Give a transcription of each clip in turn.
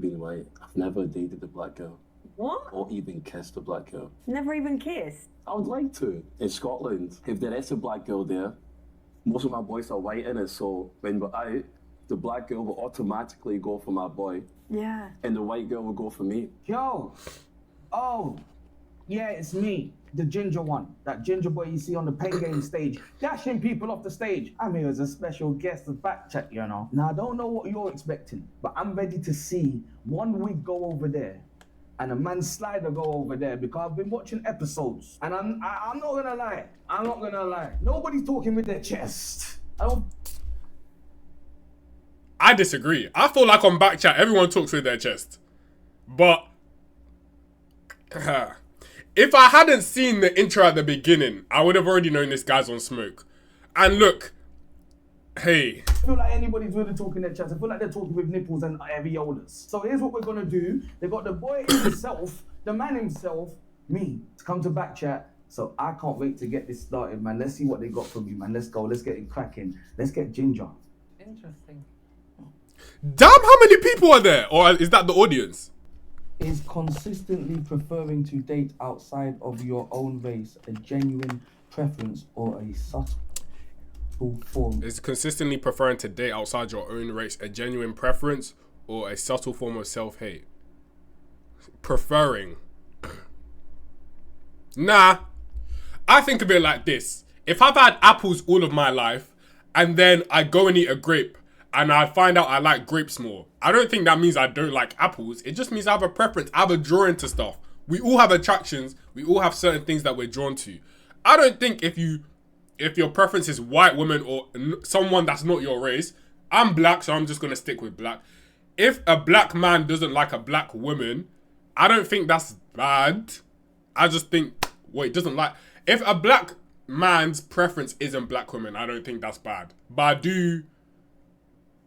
being white, I've never dated a black girl. What? Or even kissed a black girl. Never even kissed? I would like to. In Scotland, if there is a black girl there, most of my boys are white in it, so when we're out, the black girl will automatically go for my boy. Yeah. And the white girl will go for me. Yo, oh, yeah, it's me, the ginger one. That ginger boy you see on the Pain Game stage, dashing people off the stage. I'm here as a special guest of Backchat, you know. Now, I don't know what you're expecting, but I'm ready to see one wig go over there and a man's slider go over there because I've been watching episodes. And I'm not gonna lie. Nobody's talking with their chest. I disagree. I feel like on Backchat, everyone talks with their chest. But if I hadn't seen the intro at the beginning, I would have already known this guy's on smoke. And look, hey. I feel like anybody's really talking their chest. I feel like they're talking with nipples and areolas. So here's what we're gonna do. They got the boy himself, the man himself, me, to come to Backchat. So I can't wait to get this started, man. Let's see what they got for me, man. Let's go. Let's get it cracking. Let's get Ginger. Interesting. Damn, how many people are there? Or is that the audience? Is consistently preferring to date outside of your own race a genuine preference or a subtle form? Is consistently preferring to date outside your own race a genuine preference or a subtle form of self-hate? Preferring. Nah. I think of it like this. If I've had apples all of my life and then I go and eat a grape and I find out I like grapes more, I don't think that means I don't like apples. It just means I have a preference. I have a drawing to stuff. We all have attractions. We all have certain things that we're drawn to. I don't think if your preference is white woman or someone that's not your race, I'm black, so I'm just going to stick with black. If a black man doesn't like a black woman, I don't think that's bad. I just think, doesn't like... If a black man's preference isn't black women, I don't think that's bad. But I do...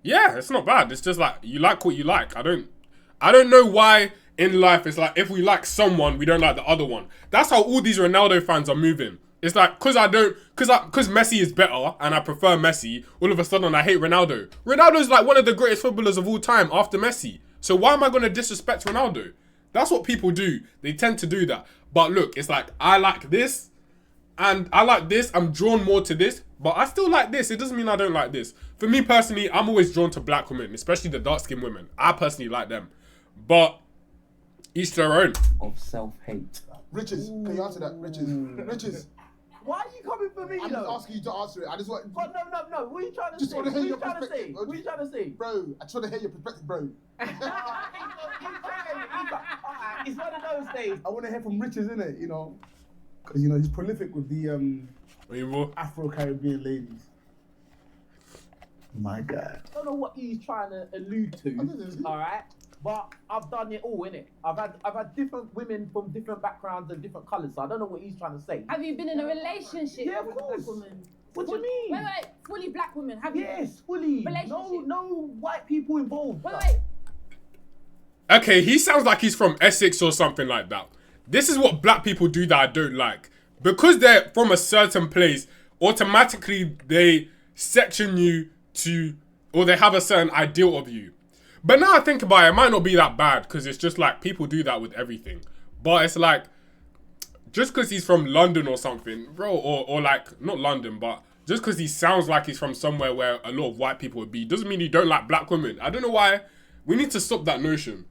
Yeah, it's not bad. It's just like, you like what you like. I don't know why in life it's like, if we like someone, we don't like the other one. That's how all these Ronaldo fans are moving. It's like, because Messi is better and I prefer Messi, all of a sudden I hate Ronaldo. Ronaldo's like one of the greatest footballers of all time after Messi. So why am I going to disrespect Ronaldo? That's what people do. They tend to do that. But look, it's like, I like this and I like this. I'm drawn more to this, but I still like this. It doesn't mean I don't like this. For me personally, I'm always drawn to black women, especially the dark-skinned women. I personally like them. But each their own. Of self-hate. Riches, can you answer that? Riches. Why are you coming for me, I'm just asking you to answer it. I just want... But no. What are you trying to just say? want to hear your What are perspective. you trying to say? Bro, I just want to hear your perspective, bro. It's one of those days. I want to hear from Riches, innit, you know? Because, you know, he's prolific with the Afro-Caribbean ladies. My God. I don't know what he's trying to allude to, alright? But I've done it all, innit? I've had different women from different backgrounds and different colours, so I don't know what he's trying to say. Have you been in a relationship Yeah, of with a course. black woman? What do you mean? Wait, fully black woman, have you? Yes, fully. Relationship? No white people involved. Wait. Okay, he sounds like he's from Essex or something like that. This is what black people do that I don't like. Because they're from a certain place, automatically they section you to, or they have a certain ideal of you. But now I think about it, it might not be that bad because it's just like people do that with everything. But it's like, just because he's from London or something, bro, or like, not London, but just because he sounds like he's from somewhere where a lot of white people would be, doesn't mean he don't like black women. I don't know why. We need to stop that notion.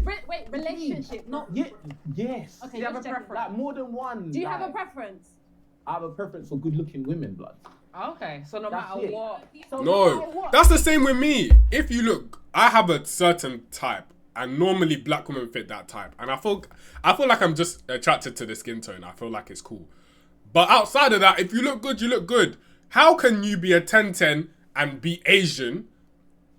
Wait, relationship, not... Yes. Okay, You have a just checking. preference. Like more than one. Do you have a preference? I have a preference for good-looking women, blood. Okay, so no That's matter it. what. So No, that's the same with me. If you look, I have a certain type, and normally black women fit that type. And I feel like I'm just attracted to the skin tone. I feel like it's cool. But outside of that, if you look good, you look good. How can you be a 10-10 and be Asian?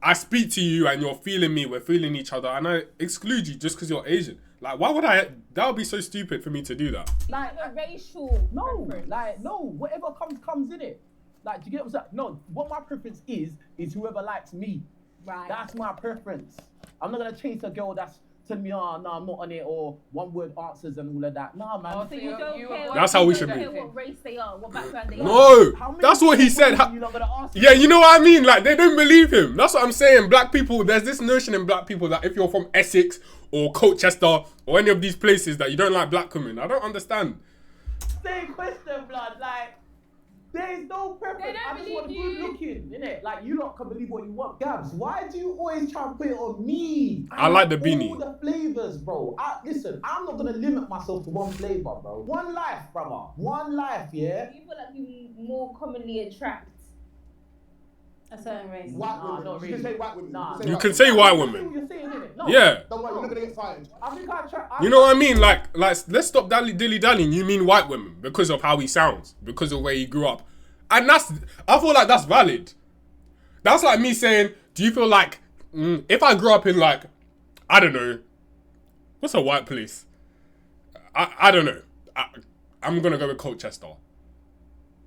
I speak to you and you're feeling me, we're feeling each other, and I exclude you just because you're Asian. Like, why would I? That would be so stupid for me to do that. Like a racial preference. Whatever comes in it. Like, do you get what I'm saying? No, what my preference is whoever likes me. Right. That's my preference. I'm not gonna chase a girl that's telling me, oh, no, I'm not on it, or one word answers and all of that. Nah, man. Oh, So you don't care. That's how we should you be. don't care what race they are, what background they are. No, How many that's what he people said. you not gonna ask me? Yeah, you know what I mean? Like, they don't believe him. That's what I'm saying. Black people, there's this notion in black people that if you're from Essex or Colchester or any of these places that you don't like black women. I don't understand. Same question, blood. Like, there's no preference. They don't I just want believe good you. looking, innit? Like, you lot can believe what you want. Gabs, why do you always try and put it on me? I like the all beanie. All the flavors, bro. Listen, I'm not gonna limit myself to one flavor, bro. One life, brother. One life, yeah? Do you feel like you more commonly attract a certain race? White Nah, women. not You can really. say white women. Nah. You can say white women. You're saying, innit? No. Yeah. Don't worry, you're not gonna get fired. I think I try. You know what I mean? Like let's stop dilly-dallying. You mean white women because of how he sounds, because of where he grew up. And I feel like that's valid. That's like me saying, do you feel like, if I grew up in like, I don't know, what's a white place? I don't know. I'm going to go with Colchester.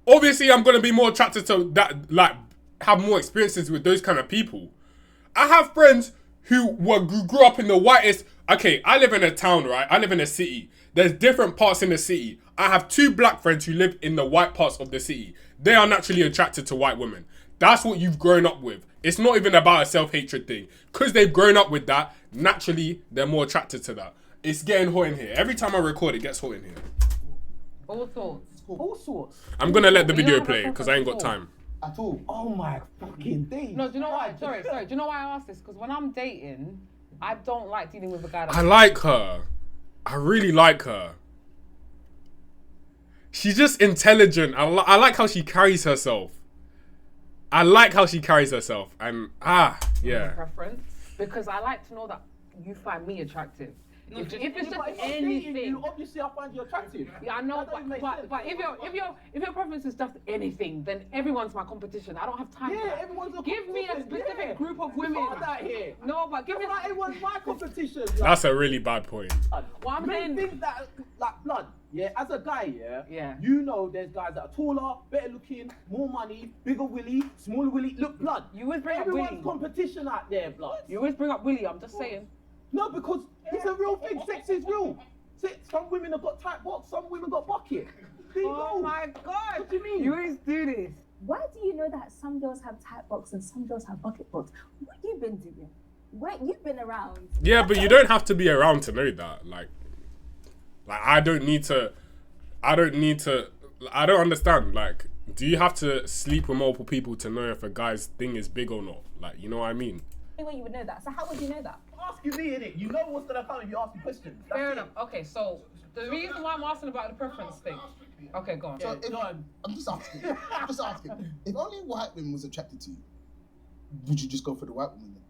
Obviously, I'm going to be more attracted to that, like, have more experiences with those kind of people. I have friends who grew up in the whitest. Okay, I live in a town, right? I live in a city. There's different parts in the city. I have 2 black friends who live in the white parts of the city. They are naturally attracted to white women. That's what you've grown up with. It's not even about a self-hatred thing. Because they've grown up with that, naturally, they're more attracted to that. It's getting hot in here. Every time I record, it gets hot in here. All sorts. All sorts. I'm going to let the You don't video have a play because I ain't got preference time. At all. Oh my fucking days. No, do you know why? Sorry. Do you know why I asked this? Because when I'm dating, I don't like dealing with a guy that. I like her. I really like her. She's just intelligent. I like how she carries herself. I like how she carries herself. And, yeah. preference, because I like to know that you find me attractive. If it's just But if I'm anything, dating you, obviously I find you attractive. yeah, I know, That doesn't make but sense. if your preference is just anything, then everyone's my competition. I don't have time for Yeah, that. everyone's a Give me a competition, specific yeah. group of We women. found that here. No, but give me. Like, everyone's my competition. That's a really bad point. What I'm You saying. think that, like, blood, yeah, as a guy, Yeah. you know there's guys that are taller, better looking, more money, bigger willy, smaller willy. Look, blood, You always bring up everyone's Willy. competition out there, blood. You always bring up Willy. I'm just saying. No, because it's a real thing. Sex is real. Some women have got tight box, some women got bucket. There you Oh go. my God! What do you mean? You always do this. Why do you know that some girls have tight box and some girls have bucket box? What you been doing? Where you've been around? Yeah, but you don't have to be around to know that. Like I don't understand. Like, do you have to sleep with multiple people to know if a guy's thing is big or not? Like, you know what I mean? The way you would know that. So how would you know that? Ask you me, innit? You know what's gonna happen if you ask me questions. That's Fair it. enough. Okay, so the reason why I'm asking about the preference thing. Okay, go on. So if, go on. I'm just asking. If only white women was attracted to you, would you just go for the white woman then?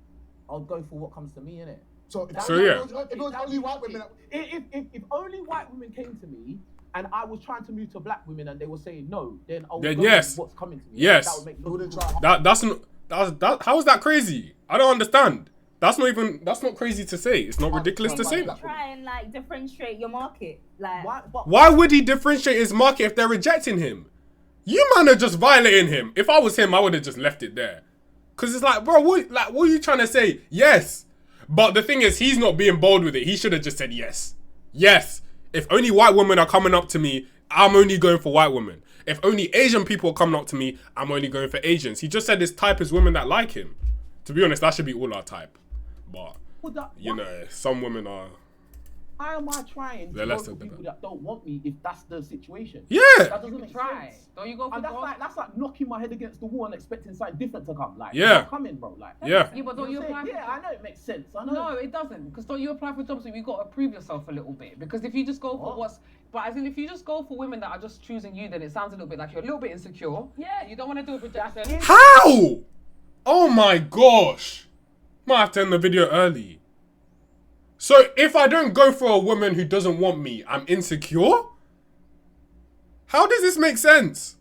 I'll go for what comes to me, innit? So, if yeah. it was only white women. If only white women came to me and I was trying to move to black women and they were saying no, then I would Then go yes. with what's coming to me. Yes. That would make You no wouldn't sense. try. That how is that crazy? I don't understand. That's not crazy to say. It's not ridiculous to say. Try and like differentiate your market. Like Why would he differentiate his market if they're rejecting him? You man are just violating him. If I was him, I would have just left it there. Cause it's like, bro, what are you trying to say? Yes. But the thing is, he's not being bold with it. He should have just said yes. Yes. If only white women are coming up to me, I'm only going for white women. If only Asian people are coming up to me, I'm only going for Asians. He just said his type is women that like him. To be honest, that should be all our type. But, you know, some women are... Why am I trying They're to go less for than people that. that don't want me if that's the situation? Yeah. That doesn't make Try. sense. Don't you go for And gold? that's like knocking my head against the wall and expecting something different to come. Like, Yeah. it's not coming, bro. Like, Yeah. Yeah, but don't you know what apply I'm for saying? Yeah, I know it makes sense. I know. No, it doesn't. Because don't you apply for jobs where you got to prove yourself a little bit? Because if you just go for but as in if you just go for women that are just choosing you, then it sounds a little bit like you're a little bit insecure. Yeah. You don't want to do a projection. How? Oh my gosh. Might have to end the video early. So if I don't go for a woman who doesn't want me, I'm insecure? How does this make sense?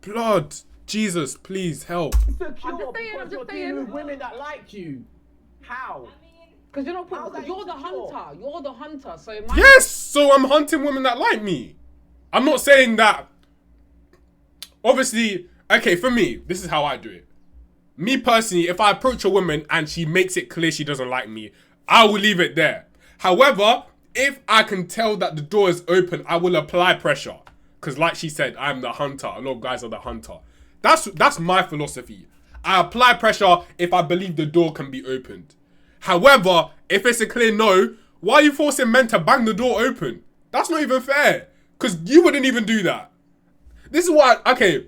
Blood. Jesus, please help. Insecure I'm just saying, because I'm just you're saying. dealing with women that like you. How? Because you're not How's putting, that you're the insecure? hunter. You're the hunter. So it might Yes, so I'm hunting women that like me. I'm not saying that. Obviously, okay, for me, this is how I do it. Me personally, if I approach a woman and she makes it clear she doesn't like me, I will leave it there. However, if I can tell that the door is open, I will apply pressure. Because like she said, I'm the hunter. A lot of guys are the hunter. That's my philosophy. I apply pressure if I believe the door can be opened. However, if it's a clear no, why are you forcing men to bang the door open? That's not even fair. Because you wouldn't even do that. This is why, okay,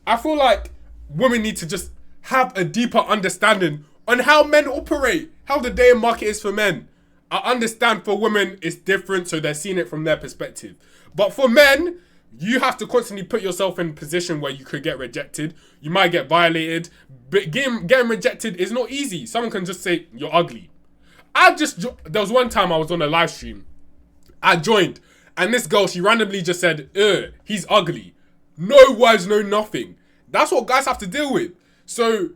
I feel like women need to just have a deeper understanding on how men operate, how the dating market is for men. I understand for women it's different, so they're seeing it from their perspective. But for men, you have to constantly put yourself in a position where you could get rejected. You might get violated. But getting rejected is not easy. Someone can just say, you're ugly. There was one time I was on a live stream. I joined. And this girl, she randomly just said, he's ugly. No words, no nothing. That's what guys have to deal with. So,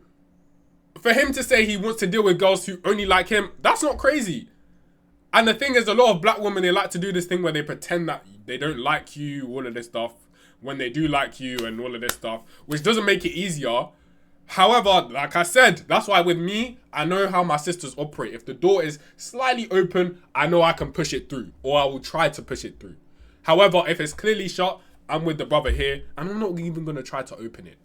for him to say he wants to deal with girls who only like him, that's not crazy. And the thing is, a lot of black women, they like to do this thing where they pretend that they don't like you, all of this stuff, when they do like you and all of this stuff, which doesn't make it easier. However, like I said, that's why with me, I know how my sisters operate. If the door is slightly open, I know I can push it through, or I will try to push it through. However, if it's clearly shut, I'm with the brother here, and I'm not even going to try to open it.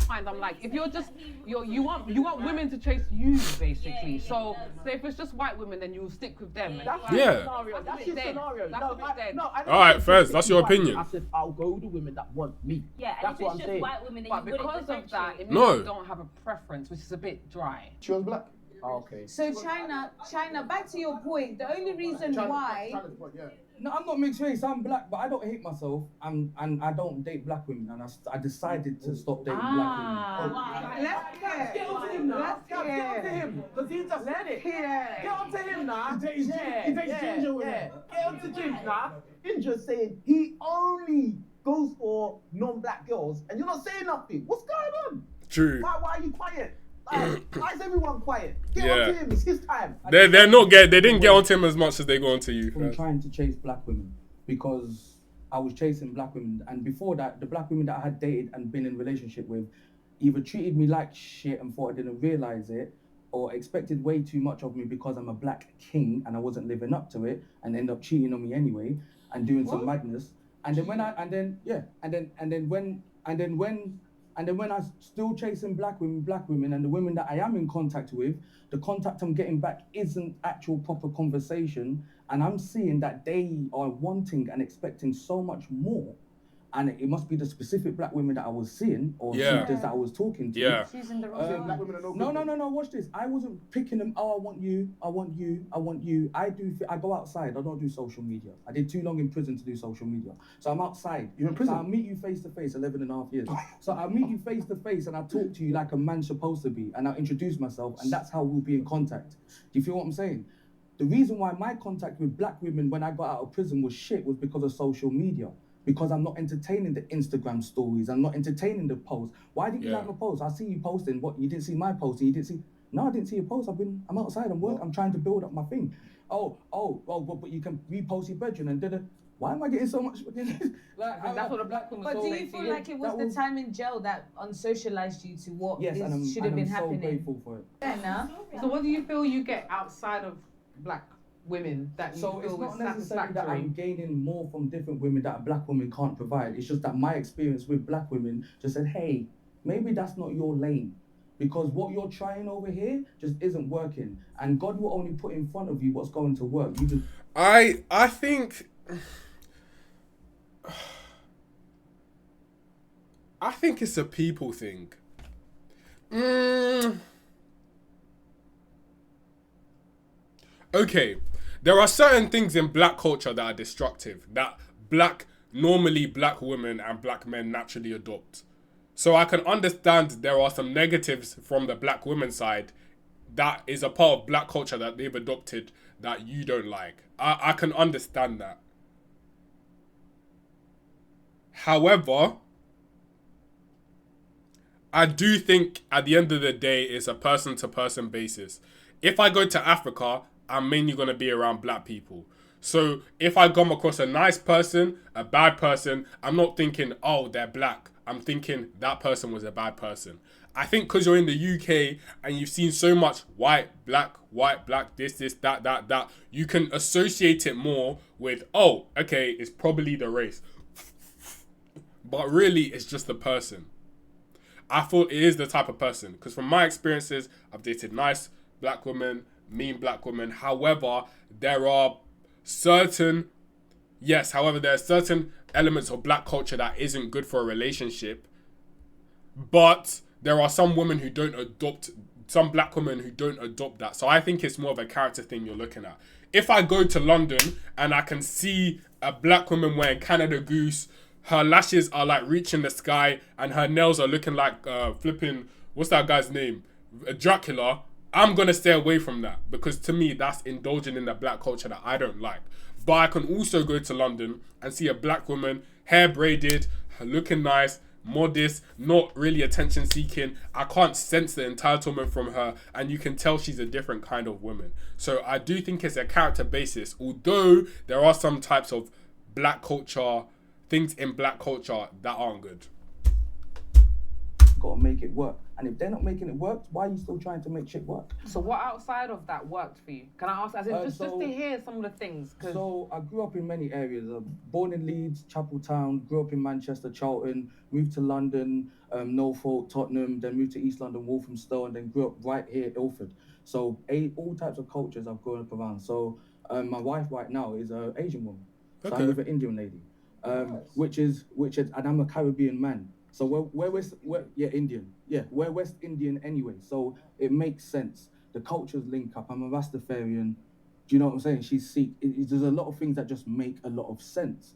I'm like, if you're just you want women to chase you basically. So if it's just white women, then you'll stick with them. That's Yeah. That's your scenario. All right, Fez, that's your opinion. I said I'll go with the women that want me. Yeah, That's and what if I'm it's just saying. white women, then But you because wouldn't of that, it means No. you don't have a preference, which is a bit dry. She was black. Oh, okay. So China, back to your point, the only reason why... No, I'm not mixed race. I'm black, but I don't hate myself. And I don't date black women. And I decided to stop dating black women. Let's Get onto him now. Get onto him. Because he just said it. Get onto him now. He dates ginger women. Get onto Ginger now. Ginger's saying he only goes for non-black girls. And you're not saying nothing. What's going on? True. Why are you quiet? Why is everyone quiet? Get Yeah. onto him. It's his time. They didn't get onto him as much as they go onto you. From trying to chase black women because I was chasing black women, and before that, the black women that I had dated and been in relationship with either treated me like shit and thought I didn't realize it, or expected way too much of me because I'm a black king and I wasn't living up to it, and end up cheating on me anyway and doing some madness. And then when I still chasing black women, and the women that I am in contact with, the contact I'm getting back isn't actual proper conversation, and I'm seeing that they are wanting and expecting so much more, and it must be the specific black women that I was seeing or sisters that I was talking to. Yeah. She's in the wrong Black women are No, watch this. I wasn't picking them. Oh, I want you. I go outside. I don't do social media. I did too long in prison to do social media. So I'm outside. You're in prison? So I'll meet you face to face, 11 and a half years. So I'll meet you face to face and I'll talk to you like a man's supposed to be, and I'll introduce myself, and that's how we'll be in contact. Do you feel what I'm saying? The reason why my contact with black women when I got out of prison was shit was because of social media. Because I'm not entertaining the Instagram stories. I'm not entertaining the posts. Why didn't you like my post? I see you posting. What, you didn't see my post? You didn't see... No, I didn't see your post. I'm outside, I'm working. I'm trying to build up my thing. But you can repost your bedroom and da-da. Why am I getting so much... That's what a black woman But says. do you feel like it was the time in jail that unsocialized you to what Yes, should have been I'm so happening? grateful for it. Fair enough. So what do you feel you get outside of black women that you So it's feel not is necessarily that satisfactory? I'm gaining more from different women that a black woman can't provide. It's just that my experience with black women just said, hey, maybe that's not your lane. Because what you're trying over here just isn't working. And God will only put in front of you what's going to work. You just... I think it's a people thing. Okay, there are certain things in black culture that are destructive, that normally black women and black men naturally adopt. So I can understand there are some negatives from the black women's side that is a part of black culture that they've adopted that you don't like. I can understand that. However, I do think at the end of the day, it's a person-to-person basis. If I go to Africa, I'm mainly going to be around black people. So if I come across a nice person, a bad person, I'm not thinking, oh, they're black. I'm thinking that person was a bad person. I think because you're in the UK and you've seen so much white, black, this, that, you can associate it more with, oh, okay, it's probably the race. But really, it's just the person. I thought it is the type of person. Because from my experiences, I've dated nice black women, mean black women. However, there are certain elements of black culture that isn't good for a relationship. But there are some women who don't adopt, some black women who don't adopt that. So I think it's more of a character thing you're looking at. If I go to London and I can see a black woman wearing Canada Goose, her lashes are like reaching the sky and her nails are looking like flipping, what's that guy's name? Dracula. I'm going to stay away from that because to me, that's indulging in the black culture that I don't like. But I can also go to London and see a black woman, hair braided, looking nice, modest, not really attention seeking. I can't sense the entitlement from her and you can tell she's a different kind of woman. So I do think it's a character basis, although there are some types of black culture, things in black culture that aren't good. Gotta make it work. And if they're not making it work, why are you still trying to make shit work? So what outside of that worked for you? Can I ask, as in, just to hear some of the things? So I grew up in many areas. Born in Leeds, Chapel Town, grew up in Manchester, Charlton, moved to London, Norfolk, Tottenham, then moved to East London, Walthamstow, and then grew up right here, Ilford. So all types of cultures I've grown up around. So my wife right now is an Asian woman. So Okay. I'm with an Indian lady, which is, and I'm a Caribbean man. So we're Indian. Yeah, we're West Indian anyway. So it makes sense. The cultures link up. I'm a Rastafarian. Do you know what I'm saying? She's Sikh. There's a lot of things that just make a lot of sense.